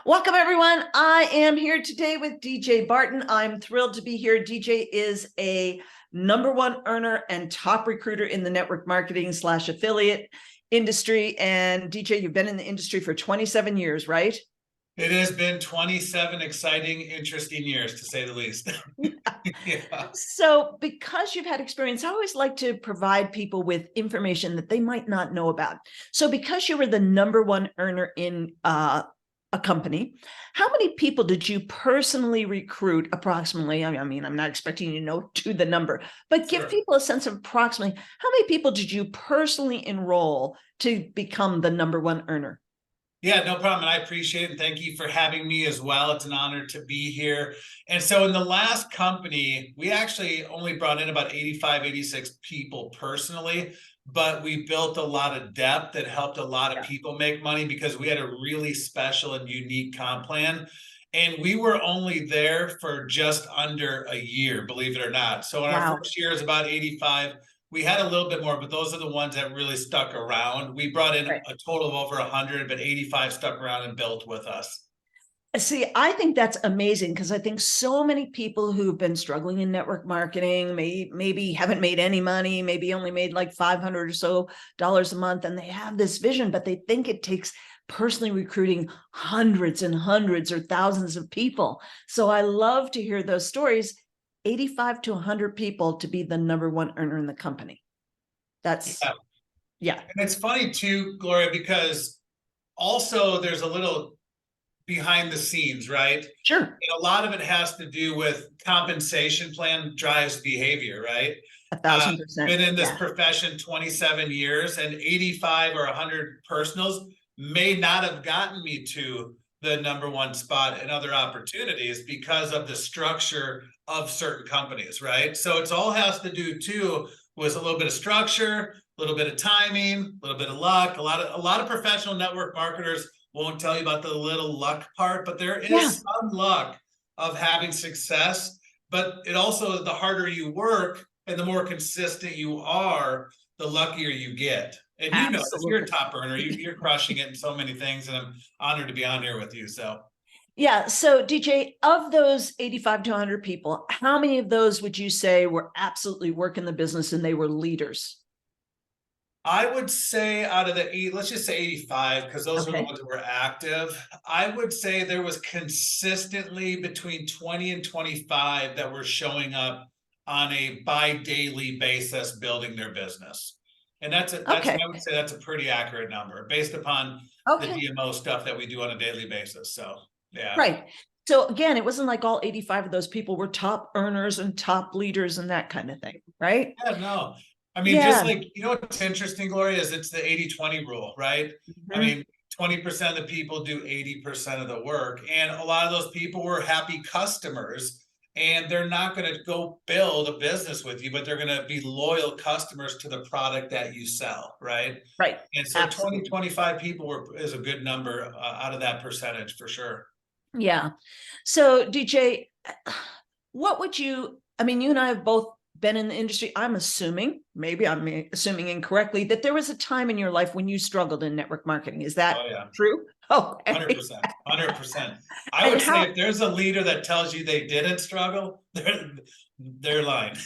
Welcome, everyone. I am here today with DJ Barton. I'm thrilled to be here. DJ is a #1 earner and top recruiter in the network marketing / affiliate industry. And DJ, you've been in the industry for 27 years, right? It has been 27 exciting, interesting years, to say the least. Yeah. So because you've had experience, I always like to provide people with information that they might not know about. So because you were the #1 earner in a company, how many people did you personally recruit approximately? I mean, I'm not expecting you to know to the number, but give people a sense of approximately how many people did you personally enroll to become the #1 earner? Yeah, no problem. And I appreciate it. And thank you for having me as well. It's an honor to be here. And so in the last company, we actually only brought in about 85, 86 people personally, but we built a lot of depth that helped a lot of people make money because we had a really special and unique comp plan. And we were only there for just under a year, believe it or not. So in our first year is about 85. We had a little bit more, but those are the ones that really stuck around. We brought in a total of over 100, but 85 stuck around and built with us. See, I think that's amazing because I think so many people who've been struggling in network marketing, maybe haven't made any money, maybe only made like $500 or so a month, and they have this vision, but they think it takes personally recruiting hundreds and hundreds or thousands of people. So I love to hear those stories. 85 to 100 people to be the #1 earner in the company. That's, yeah. And it's funny too, Gloria, because also there's a little behind the scenes, right? Sure. And a lot of it has to do with compensation plan drives behavior, right? 1,000%. Been in this profession 27 years, and 85 or 100 personals may not have gotten me to the #1 spot and other opportunities because of the structure of certain companies, right? So it's all has to do too with a little bit of structure, a little bit of timing, a little bit of luck. A lot of professional network marketers won't tell you about the little luck part, but there is some luck of having success. But it also, the harder you work and the more consistent you are, the luckier you get. And you know, if you're a top earner, you're crushing it in so many things, and I'm honored to be on here with you. So yeah. So DJ, of those 85 to 100 people, how many of those would you say were absolutely working the business and they were leaders? I would say out of the eight, let's just say 85, because those are the ones that were active. I would say there was consistently between 20 and 25 that were showing up on a bi-daily basis building their business. And I would say that's a pretty accurate number based upon the DMO stuff that we do on a daily basis. So yeah. Right. So again, it wasn't like all 85 of those people were top earners and top leaders and that kind of thing, right? Yeah, no. I mean, just like, you know, what's interesting, Gloria, is it's the 80-20 rule, right? I mean, 20% of the people do 80% of the work. And a lot of those people were happy customers, and they're not going to go build a business with you, but they're going to be loyal customers to the product that you sell, right? Right. And so 20, 25 people is a good number out of that percentage for sure. Yeah. So DJ, what would you, I mean, you and I have both been in the industry. I'm assuming, maybe I'm assuming incorrectly, that there was a time in your life when you struggled in network marketing. Is that true? Oh, 100%. 100%. I would say if there's a leader that tells you they didn't struggle, they're lying.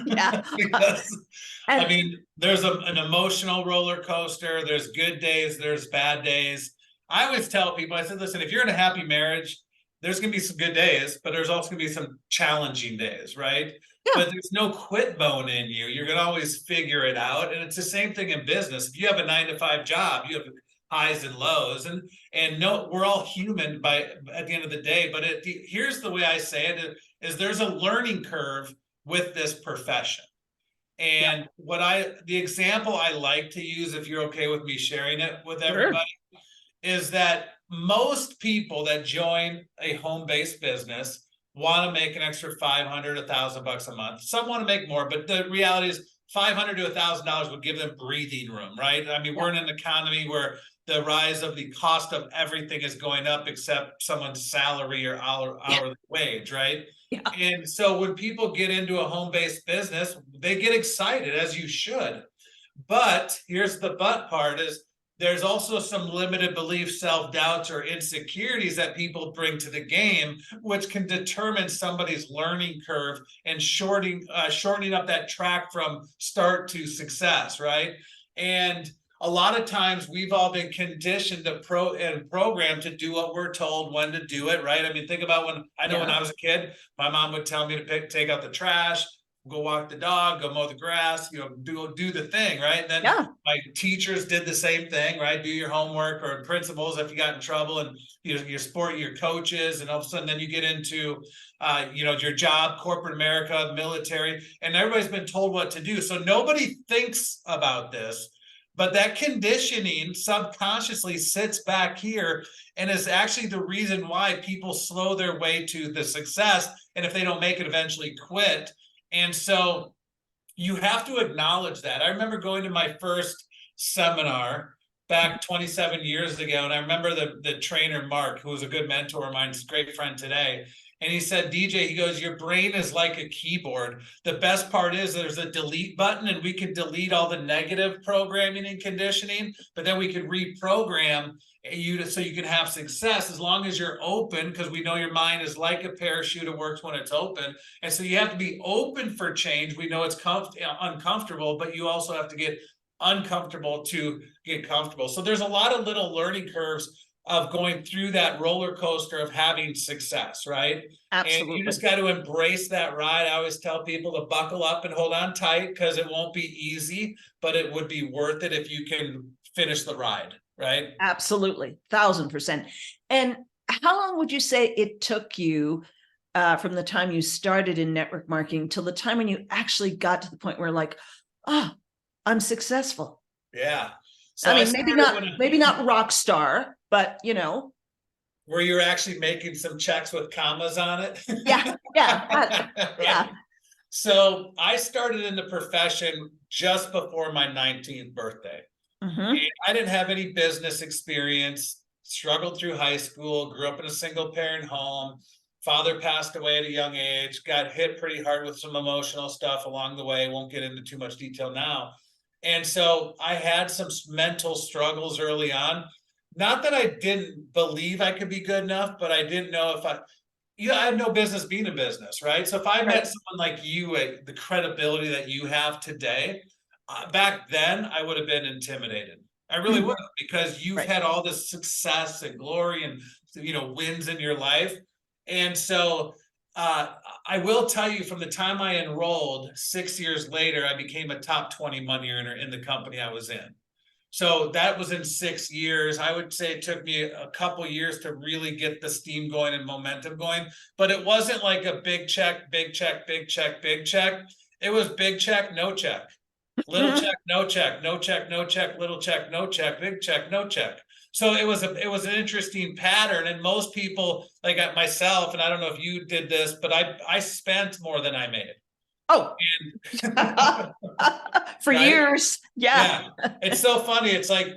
Yeah. Because I mean, there's an emotional roller coaster. There's good days, there's bad days. I always tell people, I said, listen, if you're in a happy marriage, there's going to be some good days, but there's also going to be some challenging days, right? But there's no quit bone in you. You're going to always figure it out. And it's the same thing in business. If you have a 9-to-5 job, you have highs and lows, and no, we're all human at the end of the day. But here's the way I say it is there's a learning curve with this profession. And the example I like to use, if you're okay with me sharing it with everybody, is that most people that join a home-based business want to make an extra $500, $1,000 a month. Some want to make more, but the reality is $500 to $1,000 would give them breathing room, right? I mean, we're in an economy where the rise of the cost of everything is going up except someone's salary or hourly wage, right? And so when people get into a home-based business, they get excited, as you should. But here's the but part is there's also some limited beliefs, self-doubts, or insecurities that people bring to the game, which can determine somebody's learning curve and shortening up that track from start to success, right? And a lot of times we've all been conditioned to program to do what we're told when to do it, right? I mean, think about when I was a kid, my mom would tell me to take out the trash, go walk the dog, go mow the grass, do the thing, right? And then my teachers did the same thing, right? Do your homework, or principals if you got in trouble, and your coaches, and all of a sudden then you get into your job, corporate America, military, and everybody's been told what to do. So nobody thinks about this, but that conditioning subconsciously sits back here and is actually the reason why people slow their way to the success, and if they don't make it, eventually quit. And so you have to acknowledge that. I remember going to my first seminar back 27 years ago, and I remember the trainer, Mark, who was a good mentor of mine, he's a great friend today. And he said, DJ, he goes, your brain is like a keyboard. The best part is there's a delete button, and we can delete all the negative programming and conditioning, but then we can reprogram you so you can have success as long as you're open, because we know your mind is like a parachute. It works when it's open. And so you have to be open for change. We know it's uncomfortable, but you also have to get uncomfortable to get comfortable. So there's a lot of little learning curves of going through that roller coaster of having success, right? Absolutely. And you just got to embrace that ride. I always tell people to buckle up and hold on tight, because it won't be easy, but it would be worth it if you can finish the ride, right? Absolutely. 1,000%. And how long would you say it took you from the time you started in network marketing till the time when you actually got to the point where, like, oh, I'm successful? Yeah. So I mean, maybe not rock star, but where you're actually making some checks with commas on it. Yeah. Right? Yeah. So I started in the profession just before my 19th birthday. And I didn't have any business experience, struggled through high school, grew up in a single parent home. Father passed away at a young age, got hit pretty hard with some emotional stuff along the way. Won't get into too much detail now. And so I had some mental struggles early on. Not that I didn't believe I could be good enough, but I didn't know if I had no business being in business, right? So if I met someone like you, the credibility that you have today, back then I would have been intimidated. I really would have, because you've had all this success and glory and wins in your life. And so I will tell you, from the time I enrolled, 6 years later, I became a top 20 money earner in the company I was in. So that was in 6 years. I would say it took me a couple years to really get the steam going and momentum going, but it wasn't like a big check, big check, big check, big check. It was big check, no check, little check, no check, no check, no check, little check, no check, big check, no check. So it was an interesting pattern. And most people, like myself, and I don't know if you did this, but I spent more than I made. Oh, for years. Yeah. It's so funny. It's like,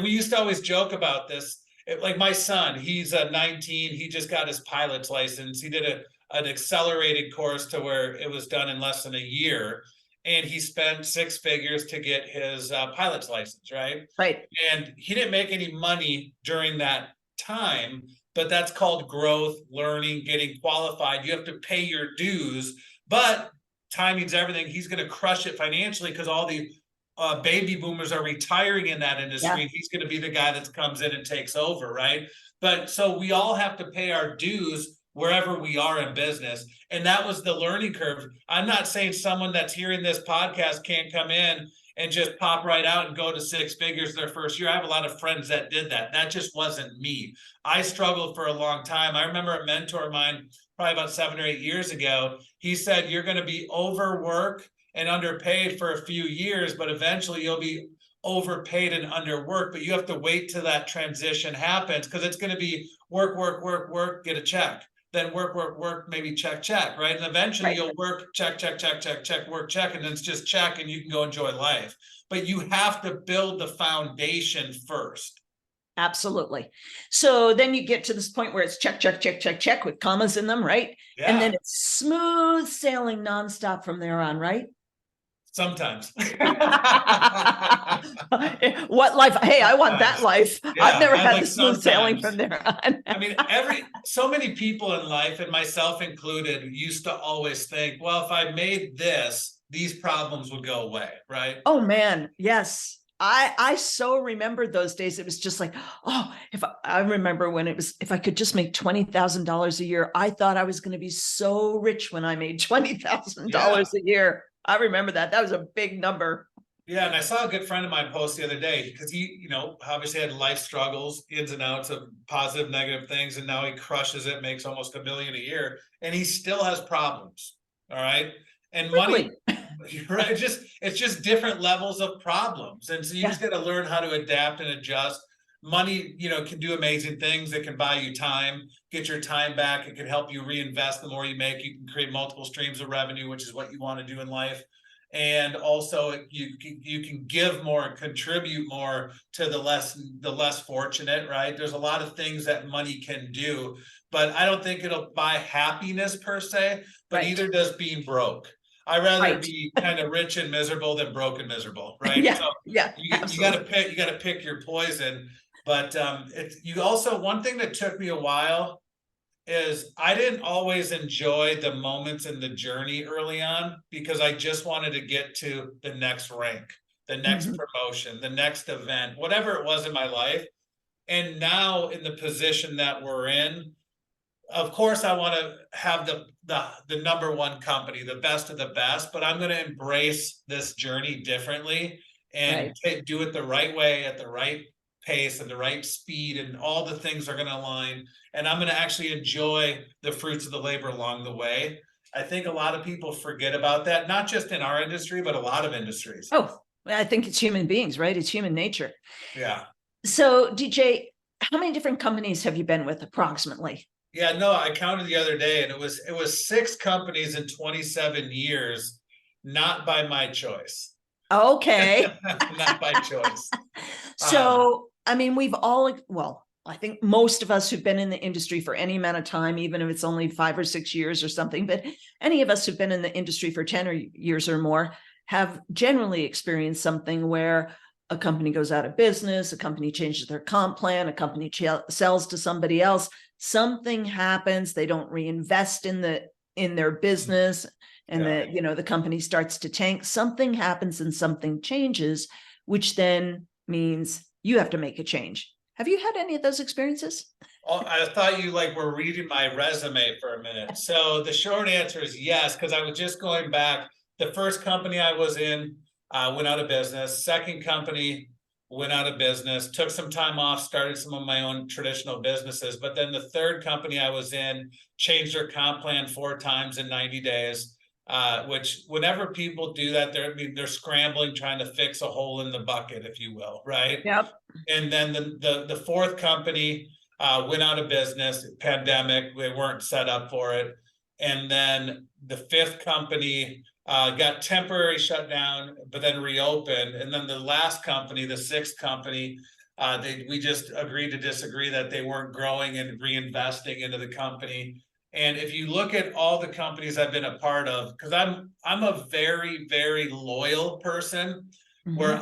we used to always joke about this. Like my son, he's 19. He just got his pilot's license. He did an accelerated course to where it was done in less than a year. And he spent 6 figures to get his pilot's license, right? Right. And he didn't make any money during that time, but that's called growth, learning, getting qualified. You have to pay your dues, but timing's everything. He's going to crush it financially, because all the baby boomers are retiring in that industry. Yeah. He's going to be the guy that comes in and takes over, right? But so we all have to pay our dues wherever we are in business. And that was the learning curve. I'm not saying someone that's hearing this podcast can't come in and just pop right out and go to 6 figures their first year. I have a lot of friends that did that. That just wasn't me. I struggled for a long time. I remember a mentor of mine, probably about 7 or 8 years ago, he said, you're going to be overworked and underpaid for a few years, but eventually you'll be overpaid and underworked. But you have to wait till that transition happens, because it's going to be work, work, work, work, get a check. Then work, work, work, maybe check, check, right? And eventually you'll work, check, check, check, check, check, work, check, and then it's just check, and you can go enjoy life. But you have to build the foundation first. Absolutely. So then you get to this point where it's check, check, check, check, check with commas in them, right? Yeah. And then it's smooth sailing nonstop from there on, right? Sometimes. What life? Hey, I want that life. Yeah, I've never I had like the smooth sailing sometimes. from there on. I mean, so many people in life, and myself included, used to always think, well, if I made this, these problems would go away, right? Oh man, yes. I so remember those days. It was just like, oh, I remember when it was, if I could just make $20,000 a year, I thought I was going to be so rich when I made $20,000 a year. I remember that. That was a big number. Yeah, and I saw a good friend of mine post the other day because he, obviously had life struggles, ins and outs of positive, negative things, and now he crushes it, makes almost $1 million a year, and he still has problems. All right, and Really? money, right? It's just different levels of problems, and so you just got to learn how to adapt and adjust. Money, can do amazing things. It can buy you time, get your time back. It can help you reinvest. The more you make, you can create multiple streams of revenue, which is what you want to do in life. And also you can give more and contribute more to the less fortunate, right? There's a lot of things that money can do, but I don't think it'll buy happiness per se, but either does being broke. I'd rather be kind of rich and miserable than broke and miserable, right? Yeah, So you got to pick your poison. But you also, one thing that took me a while is I didn't always enjoy the moments in the journey early on because I just wanted to get to the next rank, the next promotion, the next event, whatever it was in my life. And now in the position that we're in, of course, I want to have the number one company, the best of the best, but I'm going to embrace this journey differently and do it the right way at the right pace and the right speed, and all the things are going to align. And I'm going to actually enjoy the fruits of the labor along the way. I think a lot of people forget about that, not just in our industry, but a lot of industries. Oh, I think it's human beings, right? It's human nature. Yeah. So, DJ, how many different companies have you been with approximately? Yeah, no, I counted the other day, and it was 6 companies in 27 years, not by my choice. Okay. Not by choice. So, I mean, I think most of us who've been in the industry for any amount of time, even if it's only 5 or 6 years or something, but any of us who've been in the industry for 10 years or more have generally experienced something where a company goes out of business, a company changes their comp plan, a company sells to somebody else, something happens, they don't reinvest in their business, and the company starts to tank. Something happens and something changes, which then means you have to make a change. Have you had any of those experiences? I thought you were reading my resume for a minute. So the short answer is yes, because I was just going back. The first company I was in went out of business. Second company went out of business, took some time off, started some of my own traditional businesses. But then the third company I was in changed their comp plan 4 times in 90 days. Which whenever people do that, they're scrambling, trying to fix a hole in the bucket, if you will, right? Yep. And then the fourth company went out of business, pandemic, they weren't set up for it. And then the fifth company got temporary shut down, but then reopened. And then the last company, the sixth company, we just agreed to disagree that they weren't growing and reinvesting into the company. And if you look at all the companies I've been a part of, because I'm a very, very loyal person, where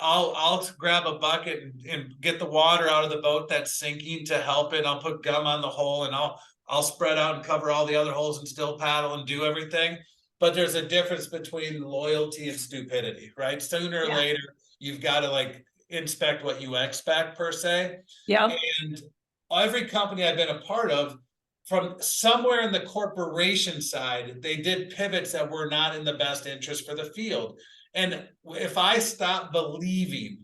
I'll grab a bucket and get the water out of the boat that's sinking to help it. I'll put gum on the hole, and I'll spread out and cover all the other holes and still paddle and do everything. But there's a difference between loyalty and stupidity, right? Sooner or later, you've got to inspect what you expect, per se. Yeah. And every company I've been a part of, from somewhere in the corporation side, they did pivots that were not in the best interest for the field. And if I stop believing,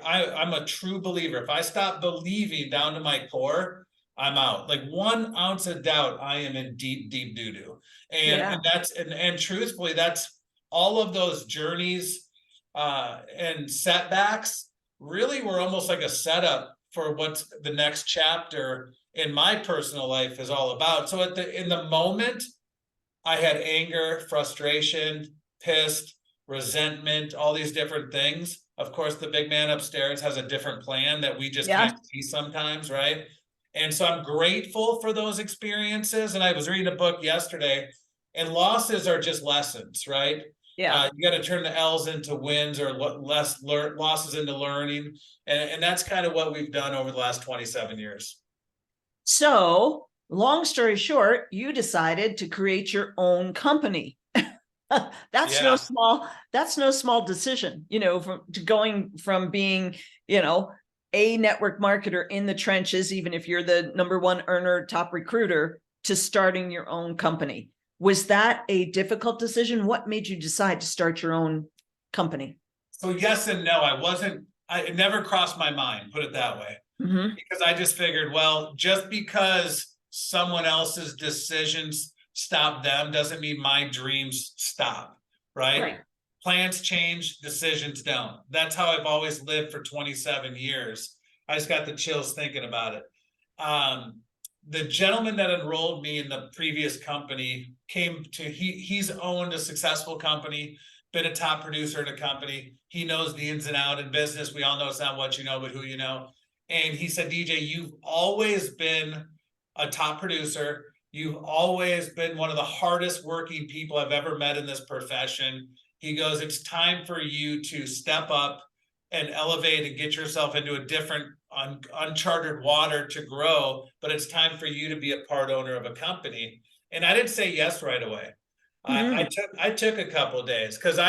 I'm a true believer, if I stop believing down to my core, I'm out. 1 ounce of doubt, I am in deep, deep doo-doo. And truthfully, that's all of those journeys and setbacks really were almost like a setup for what's the next chapter in my personal life is all about. So in the moment, I had anger, frustration, pissed, resentment, all these different things. Of course, the big man upstairs has a different plan that we just can't see sometimes, right? And so I'm grateful for those experiences. And I was reading a book yesterday, and losses are just lessons, right? Yeah. You got to turn the L's into wins, or losses into learning. And that's kind of what we've done over the last 27 years. So long story short, you decided to create your own company. That's Yeah. that's no small decision, from going from being, a network marketer in the trenches, even if you're the number one earner, top recruiter, to starting your own company. Was that a difficult decision? What made you decide to start your own company? So yes and no. It never crossed my mind, put it that way. Mm-hmm. Because I just figured, well, just because someone else's decisions stop them doesn't mean my dreams stop, right? Right. Plans change, decisions don't. That's how I've always lived for 27 years. I just got the chills thinking about it. The gentleman that enrolled me in the previous company he's owned a successful company, been a top producer in a company. He knows the ins and outs in business. We all know it's not what you know, but who you know. And he said, DJ, you've always been a top producer. You've always been one of the hardest working people I've ever met in this profession. He goes, it's time for you to step up and elevate and get yourself into a different uncharted water to grow, but it's time for you to be a part owner of a company. And I didn't say yes right away. Mm-hmm. I took a couple of days because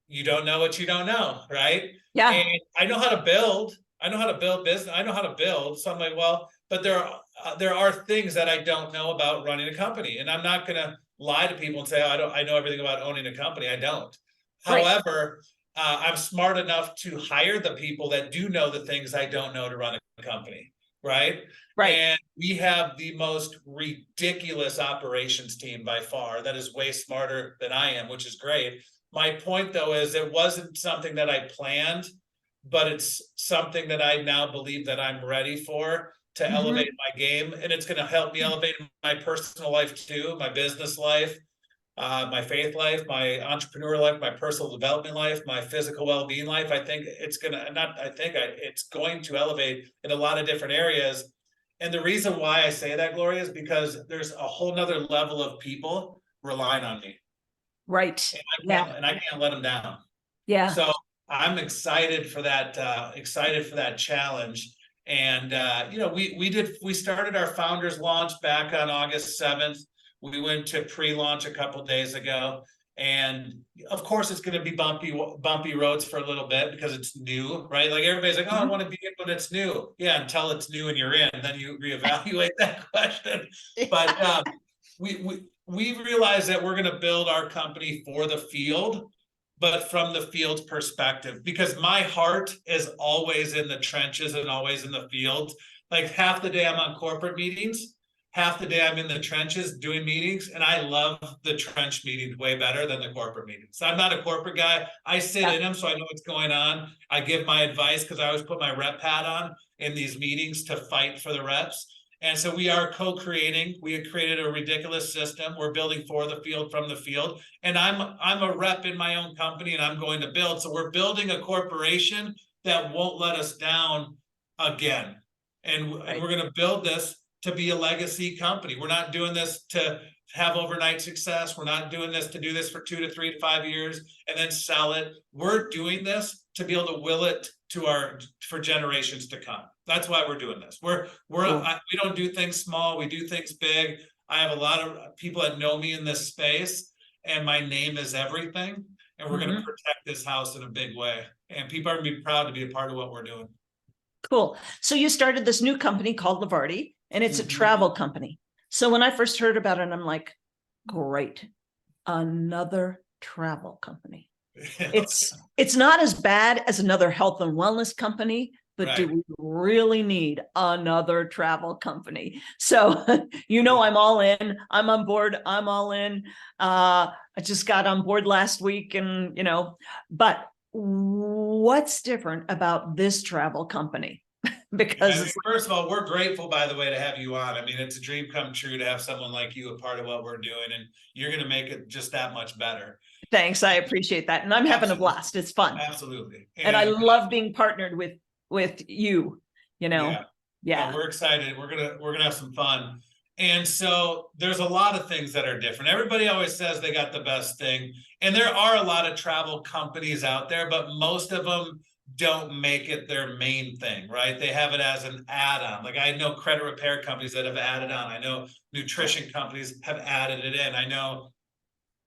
you don't know what you don't know, right? Yeah. And I know how to build. I know how to build business. I know how to build. So I'm like, well, but there are things that I don't know about running a company, and I'm not going to lie to people and say, oh, I know everything about owning a company. I don't. Right. However, I'm smart enough to hire the people that do know the things I don't know to run a company, right? Right. And we have the most ridiculous operations team by far that is way smarter than I am, which is great. My point, though, is it wasn't something that I planned, but it's something that I now believe that I'm ready for to elevate my game. And it's going to help me elevate my personal life too, my business life, my faith life, my entrepreneur life, my personal development life, my physical well-being life. I think it's going to, it's going to elevate in a lot of different areas. And the reason why I say that, Gloria, is because there's a whole nother level of people relying on me. Right. And I can't let them down. Yeah. So I'm excited for that, challenge. And, we started our founders launch back on August 7th. We went to pre-launch a couple of days ago. And of course, it's going to be bumpy roads for a little bit because it's new, right? Like everybody's like, oh, I want to be in when it's new. Yeah, until it's new and you're in, then you reevaluate that question. But we realize that we're going to build our company for the field, but from the field's perspective, because my heart is always in the trenches and always in the field. Like half the day I'm on corporate meetings, half the day I'm in the trenches doing meetings, and I love the trench meetings way better than the corporate meetings. So I'm not a corporate guy. I sit in them, so I know what's going on. I give my advice because I always put my rep hat on in these meetings to fight for the reps. And so we are co-creating. We have created a ridiculous system. We're building for the field, from the field. And I'm a rep in my own company, and I'm going to build. So we're building a corporation that won't let us down again. And we're going to build this to be a legacy company. We're not doing this to have overnight success. We're not doing this to do this for 2 to 3 to 5 years and then sell it. We're doing this to be able to will it for generations to come. That's why we're doing this. We don't do things small. We do things big. I have a lot of people that know me in this space, and my name is everything. And we're going to protect this house in a big way. And people are going to be proud to be a part of what we're doing. Cool. So you started this new company called Levarti, and it's a travel company. So when I first heard about it, I'm like, great, another travel company. It's not as bad as another health and wellness company, but do we really need another travel company? So, I'm all in, I'm on board, I'm all in. I just got on board last week and, but what's different about this travel company? Because first of all, we're grateful, by the way, to have you on. I mean, it's a dream come true to have someone like you a part of what we're doing, and you're going to make it just that much better. Thanks. I appreciate that. And I'm having a blast. It's fun. Absolutely. And I love being partnered with you, Yeah. No, we're excited. We're going to have some fun. And so there's a lot of things that are different. Everybody always says they got the best thing. And there are a lot of travel companies out there, but most of them don't make it their main thing, right? They have it as an add-on. Like I know credit repair companies that have added on. I know nutrition companies have added it in. I know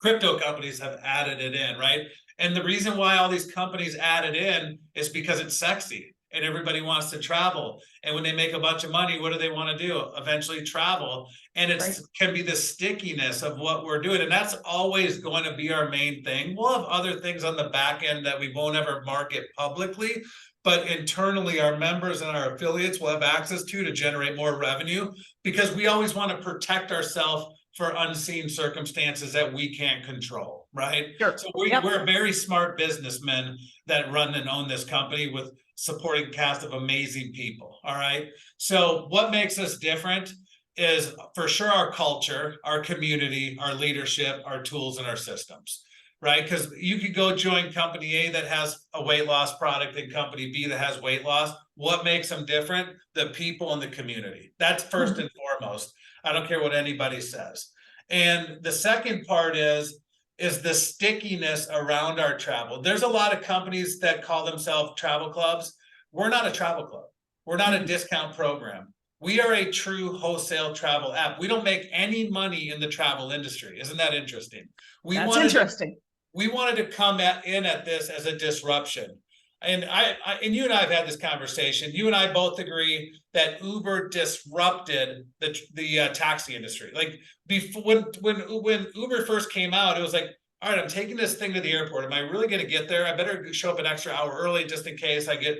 crypto companies have added it in, right? And the reason why all these companies add it in is because it's sexy and everybody wants to travel. And when they make a bunch of money, what do they want to do? Eventually travel. And it can be the stickiness of what we're doing. And that's always going to be our main thing. We'll have other things on the back end that we won't ever market publicly, but internally our members and our affiliates will have access to generate more revenue, because we always want to protect ourselves for unseen circumstances that we can't control, right? Sure. So we're very smart businessmen that run and own this company with supporting cast of amazing people, all right? So what makes us different is for sure our culture, our community, our leadership, our tools, and our systems, right? Because you could go join company A that has a weight loss product and company B that has weight loss. What makes them different? The people in the community. That's first and foremost. I don't care what anybody says. And the second part is the stickiness around our travel. There's a lot of companies that call themselves travel clubs. We're not a travel club. We're not a discount program. We are a true wholesale travel app. We don't make any money in the travel industry. Isn't that interesting? That's interesting. We wanted to come in at this as a disruption. And and you and I have had this conversation. You and I both agree that Uber disrupted the taxi industry. Like before, when Uber first came out, it was like, all right, I'm taking this thing to the airport. Am I really going to get there? I better show up an extra hour early just in case I get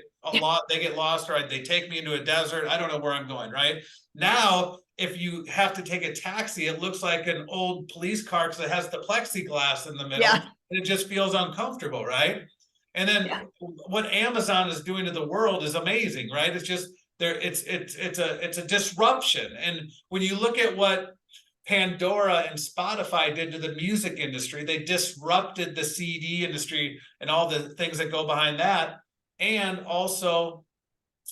they get lost, or they take me into a desert. I don't know where I'm going, right? Now, if you have to take a taxi, it looks like an old police car because it has the plexiglass in the middle, and it just feels uncomfortable, right? And then what Amazon is doing to the world is amazing, right? It's just there. It's a disruption. And when you look at what Pandora and Spotify did to the music industry, they disrupted the CD industry and all the things that go behind that. And also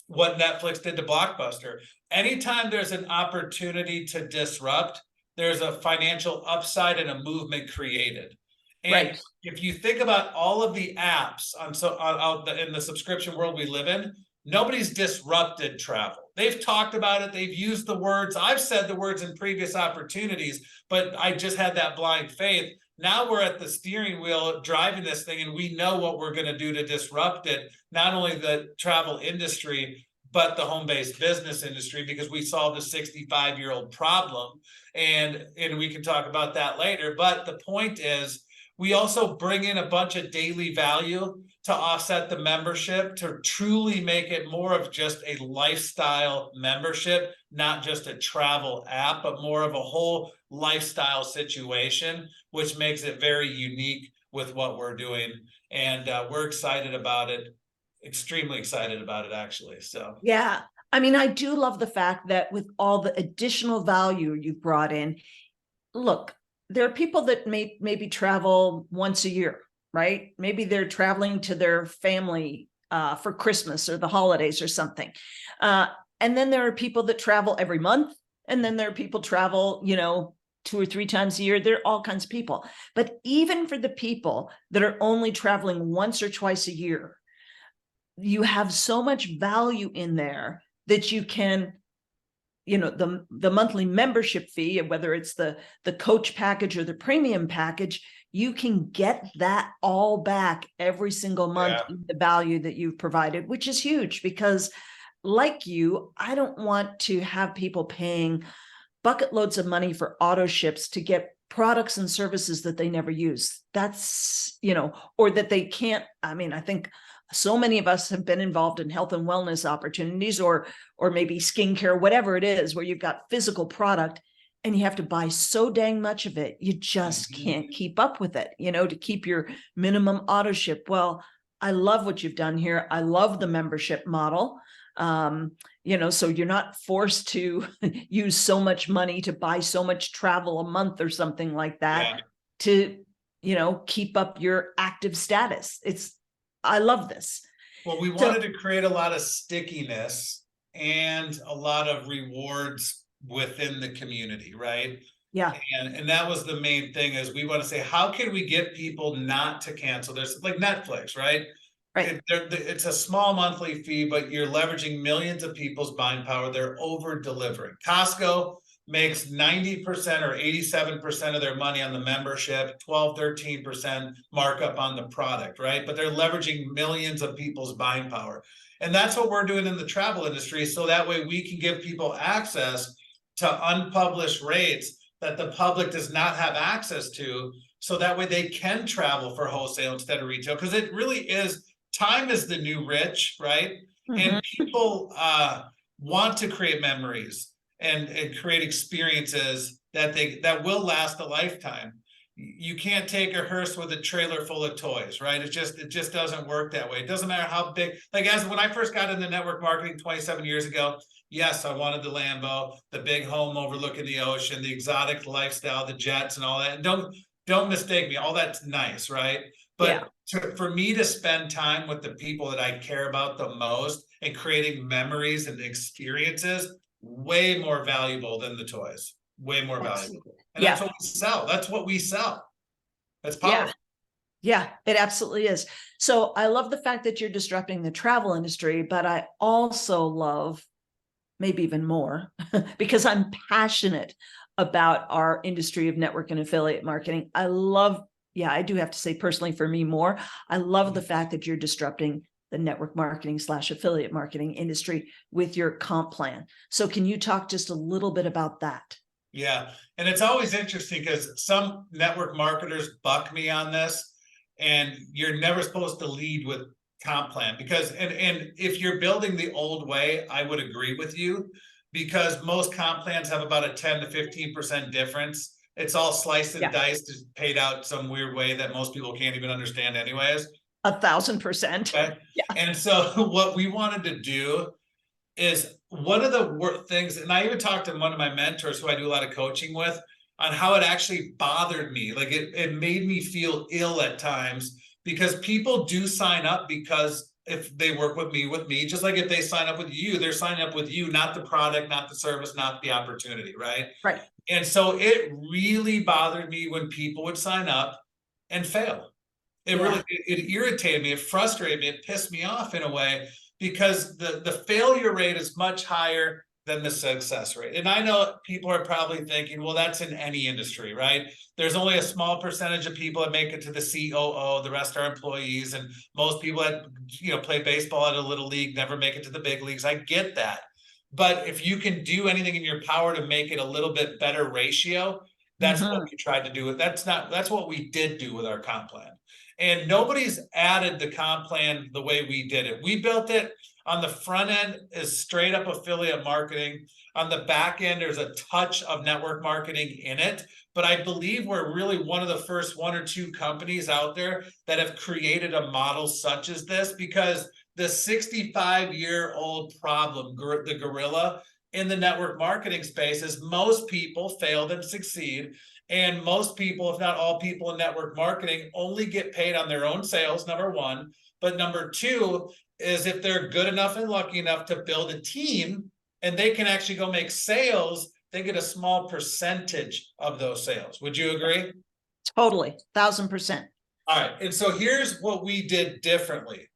what Netflix did to Blockbuster. Anytime there's an opportunity to disrupt, there's a financial upside and a movement created. And if you think about all of the apps in the subscription world we live in, nobody's disrupted travel. They've talked about it. They've used the words. I've said the words in previous opportunities, but I just had that blind faith. Now we're at the steering wheel driving this thing, and we know what we're going to do to disrupt it, not only the travel industry, but the home-based business industry, because we solved a 65-year-old problem. And we can talk about that later. But the point is, we also bring in a bunch of daily value to offset the membership, to truly make it more of just a lifestyle membership, not just a travel app, but more of a whole lifestyle situation, which makes it very unique with what we're doing. And we're excited about it, extremely excited about it, actually. So, yeah, I mean, I do love the fact that with all the additional value you've brought in, look, there are people that maybe travel once a year, right? Maybe they're traveling to their family for Christmas or the holidays or something. And then there are people that travel every month. And then there are people travel, 2 or 3 times a year. There are all kinds of people. But even for the people that are only traveling once or twice a year, you have so much value in there that you can, the monthly membership fee, whether it's the coach package or the premium package, you can get that all back every single month in the value that you've provided, which is huge, because like you, I don't want to have people paying bucket loads of money for auto ships to get products and services that they never use. That's, or that they can't. I mean, I think so many of us have been involved in health and wellness opportunities, or maybe skincare, whatever it is, where you've got physical product and you have to buy so dang much of it, you just can't keep up with it, to keep your minimum auto ship. Well, I love what you've done here. I love the membership model. So you're not forced to use so much money to buy so much travel a month or something like that to, keep up your active status. I love this. Well, we wanted to create a lot of stickiness and a lot of rewards within the community, right? Yeah. And that was the main thing, is we want to say, how can we get people not to cancel? There's like Netflix, right? Right. It's a small monthly fee, but you're leveraging millions of people's buying power. They're over delivering. Costco makes 90% or 87% of their money on the membership, 12, 13% markup on the product, right? But they're leveraging millions of people's buying power. And that's what we're doing in the travel industry. So that way we can give people access to unpublished rates that the public does not have access to. So that way they can travel for wholesale instead of retail. Because it really is, time is the new rich, right? And people want to create memories and create experiences that will last a lifetime. You can't take a hearse with a trailer full of toys, right? It just doesn't work that way. It doesn't matter how big. Like, as when I first got into network marketing 27 years ago, yes, I wanted the Lambo, the big home overlooking the ocean, the exotic lifestyle, the jets and all that. And don't mistake me, all that's nice, right? But for me to spend time with the people that I care about the most and creating memories and experiences, way more valuable than the toys. Way more valuable. And that's what we sell. That's what we sell. That's powerful. Yeah, it absolutely is. So I love the fact that you're disrupting the travel industry, but I also love, maybe even more, because I'm passionate about our industry of network and affiliate marketing. I love, I do have to say personally for me more, I love the fact that you're disrupting the network marketing / affiliate marketing industry with your comp plan. So can you talk just a little bit about that? Yeah. And it's always interesting because some network marketers buck me on this, and you're never supposed to lead with comp plan because, and if you're building the old way, I would agree with you, because most comp plans have about a 10 to 15% difference. It's all sliced and diced, paid out some weird way that most people can't even understand anyways. 1,000%. Okay. And so what we wanted to do is, one of the things, and I even talked to one of my mentors who I do a lot of coaching with, on how it actually bothered me. Like it made me feel ill at times, because people do sign up because if they work with me, just like if they sign up with you, they're signing up with you, not the product, not the service, not the opportunity, right? Right. And so it really bothered me when people would sign up and fail. It really, it irritated me, it frustrated me, it pissed me off in a way, because the failure rate is much higher than the success rate. And I know people are probably thinking, well, that's in any industry, right? There's only a small percentage of people that make it to the COO, the rest are employees, and most people that play baseball at a little league never make it to the big leagues. I get that. But if you can do anything in your power to make it a little bit better ratio, that's what we tried to do. That's what we did do with our comp plan. And nobody's added the comp plan the way we did it. We built it on the front end is straight up affiliate marketing. On the back end, there's a touch of network marketing in it. But I believe we're really one of the first 1 or 2 companies out there that have created a model such as this, because the 65-year-old problem, the gorilla in the network marketing space, is most people fail and succeed. And most people, if not all people in network marketing, only get paid on their own sales, number one. But number two is if they're good enough and lucky enough to build a team and they can actually go make sales, they get a small percentage of those sales. Would you agree? Totally. 1,000%. All right. And so here's what we did differently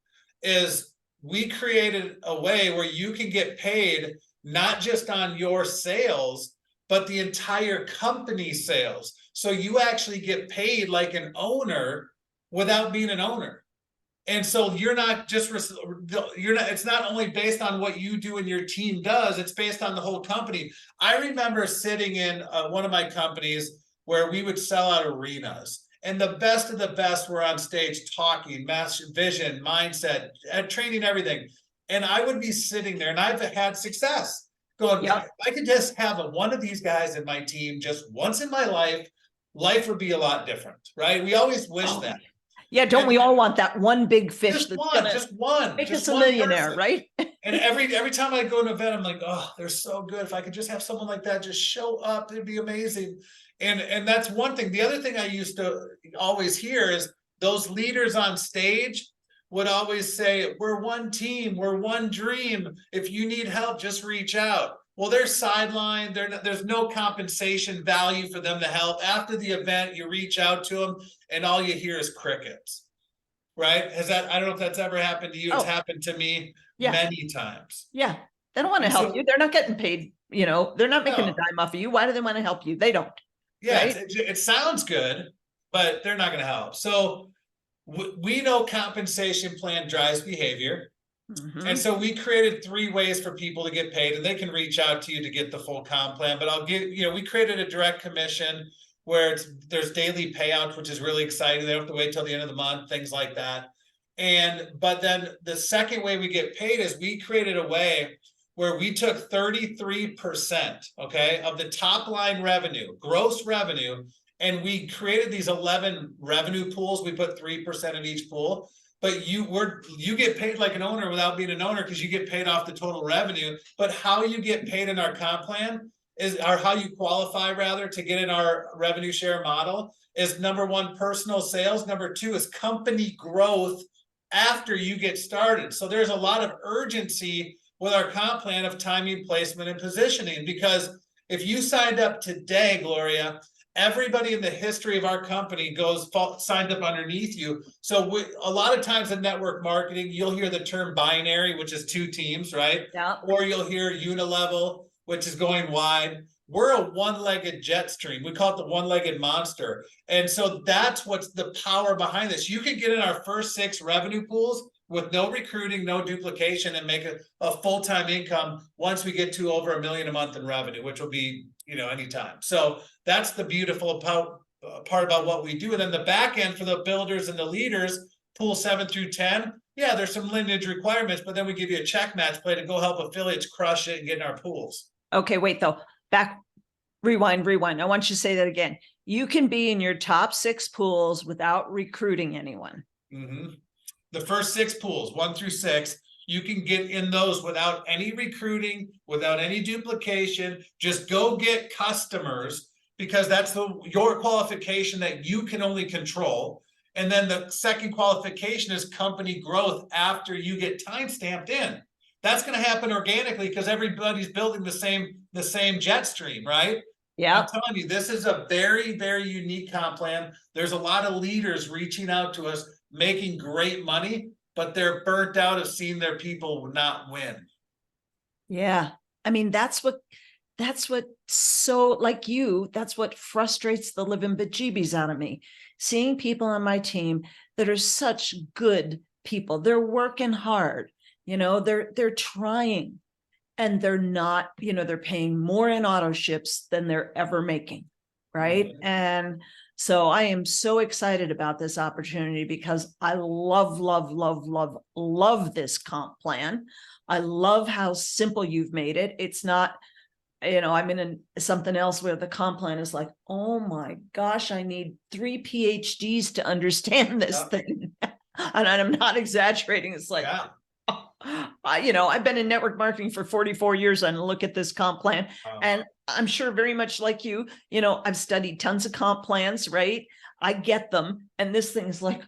is we created a way where you can get paid not just on your sales, but the entire company sales. So you actually get paid like an owner without being an owner. And so you're not just, it's not only based on what you do and your team does, it's based on the whole company. I remember sitting in one of my companies where we would sell out arenas, and the best of the best were on stage talking, vision, mindset, training, everything. And I would be sitting there, and I've had success going, if I could just have one of these guys in my team just once in my life would be a lot different, right? We always wish that. Yeah, don't we all want that one big fish just one, make us a millionaire, right? And every time I go to an event, I'm like, oh, they're so good. If I could just have someone like that just show up, it'd be amazing. And that's one thing. The other thing I used to always hear is those leaders on stage would always say, we're one team, we're one dream. If you need help, just reach out. Well, they're sidelined. There's no compensation value for them to help. After the event, you reach out to them and all you hear is crickets, right? I don't know if that's ever happened to you. It's happened to me many times. Yeah. They don't want to help you. They're not getting paid. They're not making a dime off of you. Why do they want to help you? They don't. Yeah, right? it sounds good, but they're not going to help. So we know compensation plan drives behavior. And so we created 3 ways for people to get paid, and they can reach out to you to get the full comp plan. But we created a direct commission where there's daily payouts, which is really exciting. They don't have to wait till the end of the month, things like that. But then the second way we get paid is we created a way where we took 33%, okay, of the top line revenue, gross revenue, and we created these 11 revenue pools. We put 3% in each pool. But you get paid like an owner without being an owner, because you get paid off the total revenue. But how you get paid in our comp plan or how you qualify rather to get in our revenue share model is, number 1, personal sales. Number 2 is company growth after you get started. So there's a lot of urgency with our comp plan of timing, placement, and positioning, because if you signed up today, Gloria, everybody in the history of our company signed up underneath you. So a lot of times in network marketing, you'll hear the term binary, which is 2 teams, right? Yeah. Or you'll hear unilevel, which is going wide. We're a one-legged jet stream. We call it the one-legged monster. And so that's what's the power behind this. You can get in our first 6 revenue pools with no recruiting, no duplication, and make a full-time income once we get to over $1 million a month in revenue, which will be, anytime. So that's the beautiful part about what we do. And then the back end for the builders and the leaders, pool 7 through 10. Yeah, there's some lineage requirements, but then we give you a check match play to go help affiliates crush it and get in our pools. Okay, wait though. Rewind. I want you to say that again. You can be in your top 6 pools without recruiting anyone. The first 6 pools, 1 through 6, you can get in those without any recruiting, without any duplication. Just go get customers, because that's your qualification that you can only control. And then the second qualification is company growth after you get time stamped in. That's going to happen organically because everybody's building the same jet stream, right? Yeah. I'm telling you, this is a very, very unique comp plan. There's a lot of leaders reaching out to us, making great money, but they're burnt out of seeing their people not win. Yeah. I mean, that's what so like you, that's what frustrates the living bejeebies out of me. Seeing people on my team that are such good people. They're working hard, they're trying, and they're not, they're paying more in auto ships than they're ever making. Right. And so I am so excited about this opportunity because I love this comp plan. I love how simple you've made it. It's not, I'm in something else where the comp plan is like, oh my gosh, I need 3 PhDs to understand this thing. And I'm not exaggerating. It's like, I've been in network marketing for 44 years and look at this comp plan. And I'm sure very much like you, I've studied tons of comp plans, right? I get them. And this thing is like,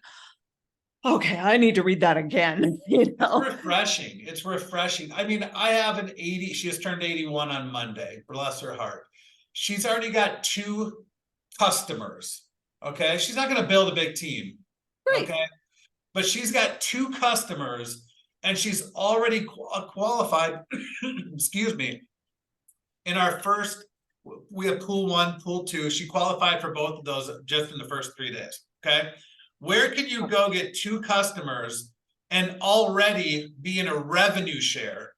okay, I need to read that again. It's refreshing. It's refreshing. I mean, I have an 80, she just turned 81 on Monday, bless her heart. She's already got 2 customers. Okay. She's not going to build a big team. Right. Okay. But she's got 2 customers and she's already qualified, excuse me, in our first, we have pool 1, pool 2. She qualified for both of those just in the first 3 days. Okay. Where can you go get 2 customers and already be in a revenue share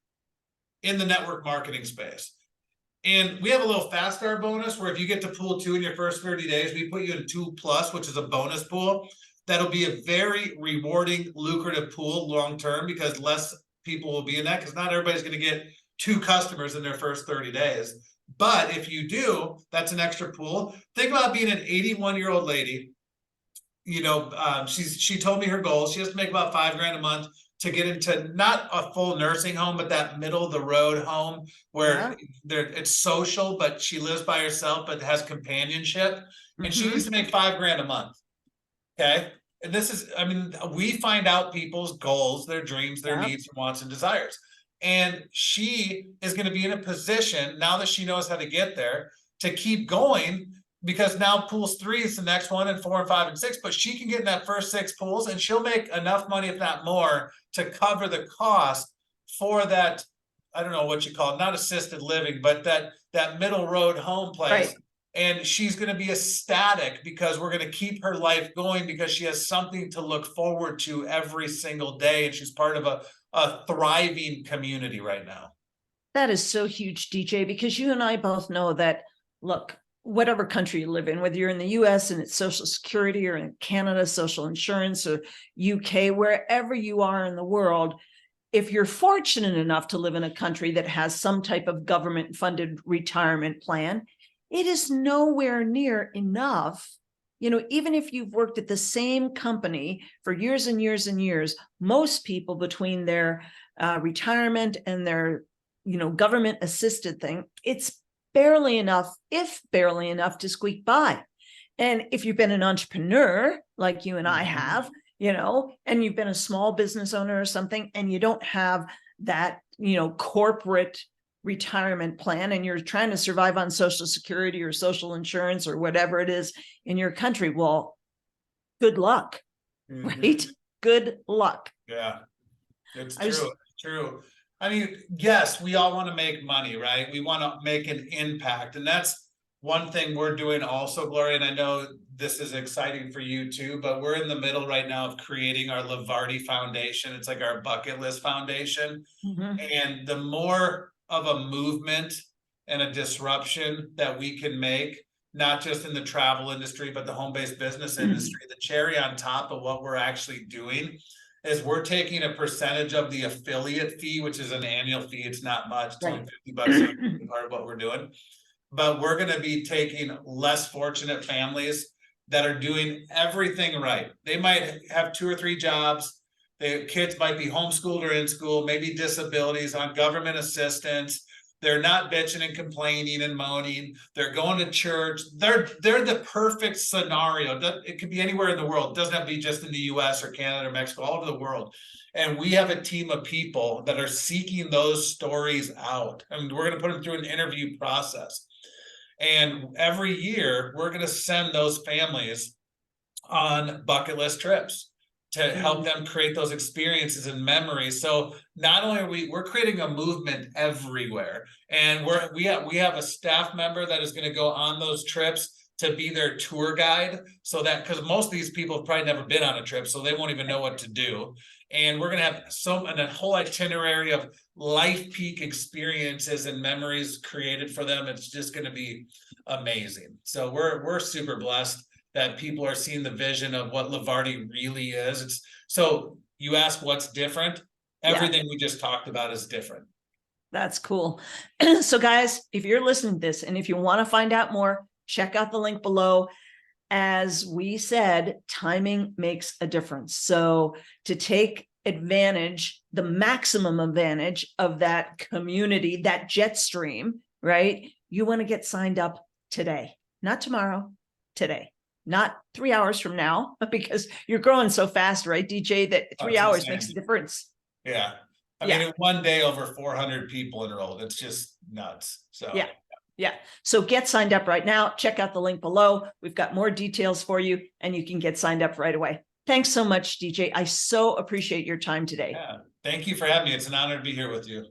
in the network marketing space? And we have a little fast start bonus where if you get to pool 2 in your first 30 days, we put you in 2+, which is a bonus pool. That'll be a very rewarding, lucrative pool long-term because less people will be in that because not everybody's going to get 2 customers in their first 30 days. But if you do, that's an extra pool. Think about being an 81-year-old lady. She told me her goal. She has to make about $5,000 a month to get into not a full nursing home, but that middle of the road home where it's social, but she lives by herself, but has companionship. And she needs to make $5,000 a month. Okay. And we find out people's goals, their dreams, their needs, wants, and desires. And she is going to be in a position now that she knows how to get there to keep going, because now pools 3 is the next one, and 4 and 5 and 6, but she can get in that first 6 pools and she'll make enough money, if not more, to cover the cost for that. I don't know what you call it, not assisted living, but that middle road home place. Right. And she's going to be ecstatic because we're going to keep her life going, because she has something to look forward to every single day. And she's part of a thriving community right now. That is so huge, DJ, because you and I both know that, look, whatever country you live in, whether you're in the US and it's Social Security, or in Canada, social insurance, or UK, wherever you are in the world, if you're fortunate enough to live in a country that has some type of government funded retirement plan, it is nowhere near enough. You know, even if you've worked at the same company for years and years and years, most people, between their retirement and their, you know, government assisted thing, it's barely enough, if barely enough, to squeak by. And if you've been an entrepreneur like you and I have, you know, and you've been a small business owner or something, and you don't have that, you know, corporate retirement plan, and you're trying to survive on Social Security or social insurance or whatever it is in your country, well, good luck, right? Good luck. Yeah, it's true. It's true. I mean, yes, we all want to make money, right? We want to make an impact. And that's one thing we're doing also, Gloria. And I know this is exciting for you too, but we're in the middle right now of creating our Levarti Foundation. It's like our bucket list foundation. And the more of a movement and a disruption that we can make, not just in the travel industry, but the home-based business industry, the cherry on top of what we're actually doing is we're taking a percentage of the affiliate fee, which is an annual fee. It's not much, it's only $50 a year, part of what we're doing. But we're going to be taking less fortunate families that are doing everything right. They might have 2 or 3 jobs. Their kids might be homeschooled or in school, maybe disabilities, on government assistance. They're not bitching and complaining and moaning. They're going to church. They're the perfect scenario. It could be anywhere in the world. It doesn't have to be just in the US or Canada or Mexico, all over the world. And we have a team of people that are seeking those stories out. And we're going to put them through an interview process. And every year, we're going to send those families on bucket list trips to help them create those experiences and memories. So not only are we're creating a movement everywhere, and we have a staff member that is going to go on those trips to be their tour guide, so that, because most of these people have probably never been on a trip, so they won't even know what to do. And we're going to have a whole itinerary of life peak experiences and memories created for them. It's just going to be amazing. So we're super blessed that people are seeing the vision of what Levarti really is. So you ask what's different. Everything we just talked about is different. That's cool. So guys, if you're listening to this and if you want to find out more, check out the link below. As we said, timing makes a difference. So to take advantage, the maximum advantage of that community, that jet stream, right? You want to get signed up today, not tomorrow, today. Not 3 hours from now, because you're growing so fast, right, DJ, that 3 hours insane. Makes a difference. Yeah. I mean, in one day, over 400 people enrolled. It's just nuts. So yeah. So get signed up right now. Check out the link below. We've got more details for you, and you can get signed up right away. Thanks so much, DJ. I so appreciate your time today. Yeah. Thank you for having me. It's an honor to be here with you.